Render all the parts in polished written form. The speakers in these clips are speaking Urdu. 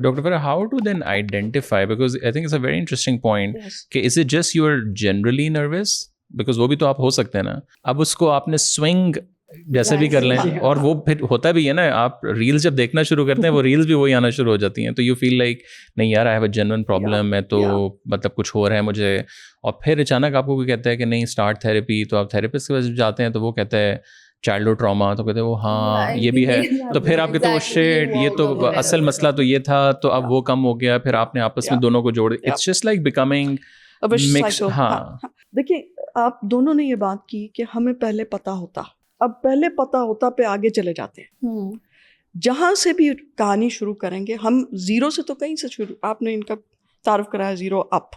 Dr. Farah, how to then identify, because I think it's a very interesting point, Yes. کہ is it just you're generally nervous? Because وہ بھی تو آپ ہو سکتے ہیں نا. اب اس کو آپ نے سوئنگ جیسے بھی کر لیں, اور وہ پھر ہوتا بھی ہے نا, آپ ریلز جب دیکھنا شروع کرتے ہیں وہ ریلز بھی وہی آنا شروع ہو جاتی ہیں, تو یو فیل لائک نہیں یار, I have a genuine problem, میں تو مطلب کچھ ہو رہا ہے مجھے. اور پھر اچانک آپ کو کوئی کہتا ہے کہ نہیں اسٹارٹ تھیراپی, تو آپ تھیراپسٹ کے پاس جاتے ہیں تو وہ کہتا ہے چائلڈہڈ ٹراما, تو کہتے ہیں وہ ہاں یہ بھی ہے, تو پھر آپ کہتے ہیں وہ شیٹ, یہ تو اصل مسئلہ تو یہ تھا, تو اب وہ کم ہو گیا, پھر آپ نے آپس میں دونوں کو جوڑ, it's just like becoming mix. ہاں دیکھیے آپ دونوں نے یہ بات کی کہ ہمیں پہلے پتا ہوتا, اب پہلے پتا ہوتا پہ آگے چلے جاتے ہیں. جہاں سے بھی کہانی شروع کریں گے ہم زیرو سے, تو کہیں سے شروع, آپ نے ان کا تعارف کرایا zero up,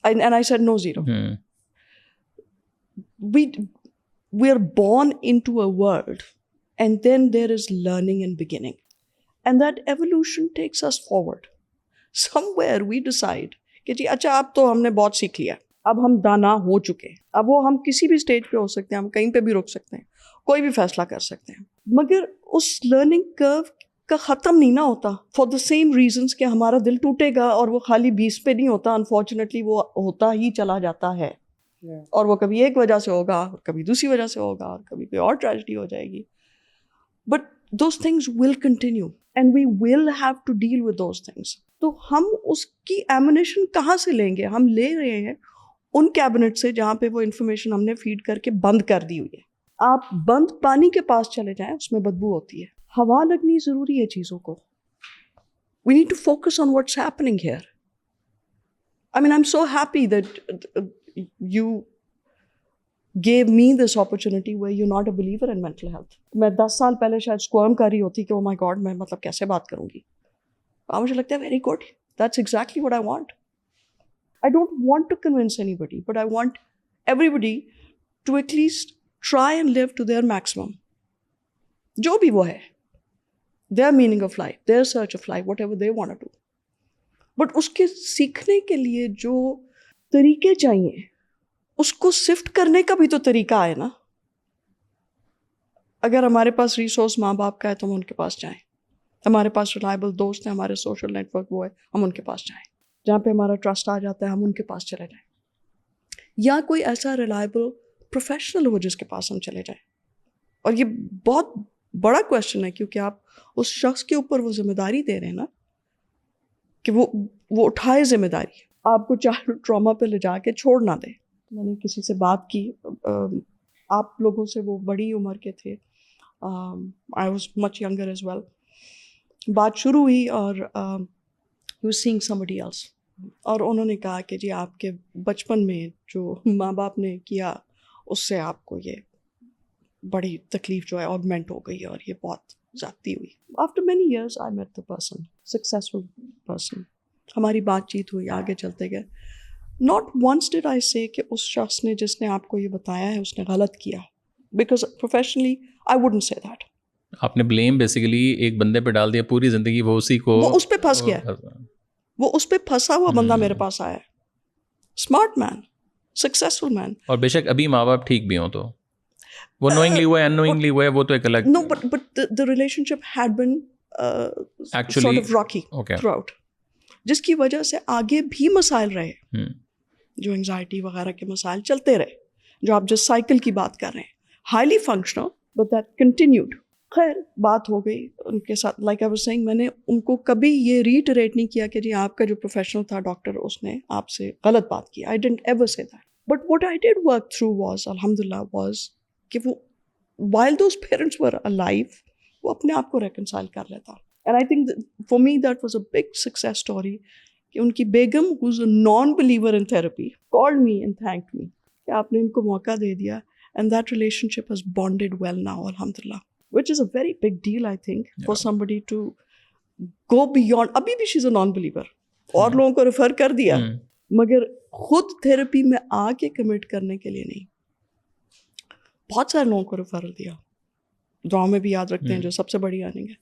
and I said no zero. We are born into a world and then there is learning and beginning, and that evolution takes us forward. Somewhere we decide کہ جی اچھا اب تو ہم نے بہت سیکھ لیا, اب ہم دانا ہو چکے, اب وہ ہم کسی بھی اسٹیج پہ ہو سکتے ہیں, ہم کہیں پہ بھی رک سکتے ہیں, کوئی بھی فیصلہ کر سکتے ہیں, مگر اس لرننگ کرو کا ختم نہیں نہ ہوتا فار دا سیم ریزنس کہ ہمارا دل ٹوٹے گا اور وہ خالی 20 پہ نہیں ہوتا, انفارچونیٹلی وہ ہوتا ہی چلا جاتا ہے, اور وہ کبھی ایک وجہ سے ہوگا, کبھی دوسری وجہ سے ہوگا, اور کبھی کوئی اور ٹریجڈی ہو جائے گی, but those things will continue and we will have to deal with those things. تو ہم اس کی ایمونیشن کہاں سے لیں گے؟ ہم لے رہے ہیں ان کیبنٹ سے جہاں پہ وہ انفارمیشن ہم نے فیڈ کر کے بند کر دی ہوئی ہے. آپ بند پانی کے پاس چلے جائیں, اس میں بدبو ہوتی ہے. ہوا لگنی ضروری ہے چیزوں کو. We need to focus on what's happening here. I mean I am so happy that you gave me this opportunity where you're not a believer in mental health. میں 10 سال پہلے شاید squirm کر رہی ہوتی کہ oh my god میں مطلب کیسے بات کروں گی. مجھے لگتا ہے very good, that's exactly what I want. I don't want to convince anybody, but I want everybody to at least try and live to their maximum. جو بھی وہ ہے, their meaning of life, their search of life, whatever they want to do. But اس کے سیکھنے کے لیے جو طریقے چاہیے, اس کو سفٹ کرنے کا بھی تو طریقہ ہے نا. اگر ہمارے پاس ریسورس ماں باپ کا ہے تو ہم ان کے پاس جائیں, ہمارے پاس ریلائبل دوست ہیں, ہمارے سوشل نیٹ ورک وہ ہے, ہم ان کے پاس جائیں. جہاں پہ ہمارا ٹرسٹ آ جاتا ہے ہم ان کے پاس چلے جائیں, یا کوئی ایسا ریلائبل پروفیشنل ہو جس کے پاس ہم چلے جائیں. اور یہ بہت بڑا کویشچن ہے, کیونکہ آپ اس شخص کے اوپر وہ ذمہ داری دے رہے ہیں نا کہ وہ اٹھائے ذمہ داری, آپ کو چائلڈ ٹراما پہ لے جا کے چھوڑ نہ دے. میں نے کسی سے بات کی, آپ لوگوں سے وہ بڑی عمر کے تھے, I was much younger as well. بات شروع ہوئی اور he was seeing somebody else, اور انہوں نے کہا کہ جی آپ کے بچپن میں جو ماں باپ نے کیا اس سے آپ کو یہ بڑی تکلیف جو ہے آگمنٹ ہو گئی, اور یہ بہت زیادتی ہوئی. After many years I met the person, successful person. ہماری بات چیت ہوئی, آگے چلتے گئے. Not once did I say کہ اس شخص نے جس نے آپ کو یہ بتایا ہے اس نے غلط کیا, because professionally I wouldn't say that. آپ نے بلیم بیسیکلی ایک بندے پہ ڈال دیا پوری زندگی, وہ اسی کو, وہ اس پہ پھنس گیا, وہ اس پہ پھنسا ہوا بندہ میرے پاس آیا. اسمارٹ مین, سکسیسفل مین. اور بے شک ابھی ماں باپ ٹھیک بھی ہوں تو وہ نوئنگلی ہوا ہے انوئنگلی ہوا ہے, وہ تو ایک الگ. No, but the relationship had been actually sort of rocky throughout, جس کی وجہ سے آگے بھی مسائل رہے, جو انگزائٹی وغیرہ کے مسائل چلتے رہے, جو آپ جس سائیکل کی بات کر رہے ہیں, highly functional but that continued. خیر بات ہو گئی ان کے ساتھ, لائک آئی واز سیئنگ, میں نے ان کو کبھی یہ ریٹریٹ نہیں کیا کہ جی آپ کا جو پروفیشنل تھا ڈاکٹر اس نے آپ سے غلط بات کی. آئی ڈنٹ ایور سے that, but what I did work through was الحمدللہ واز کہ وہ while those parents were alive وہ اپنے آپ کو ریکنسائل کر لیتا. And I think for me that was a big success story کہ ان کی بیگم who's a non-believer in therapy called me and thanked me کہ آپ نے ان کو موقع دے دیا, and that relationship has bonded well now alhamdulillah, which is a very big deal I think for somebody to go beyond. ابھی بھی she's a non-believer, اور لوگوں کو ریفر کر دیا, مگر خود تھراپی میں آ کے کمٹ کرنے کے لیے نہیں. بہت سارے لوگوں کو ریفرل دیا. دعاؤں میں بھی یاد رکھتے ہیں جو سب سے بڑی ارننگ ہے.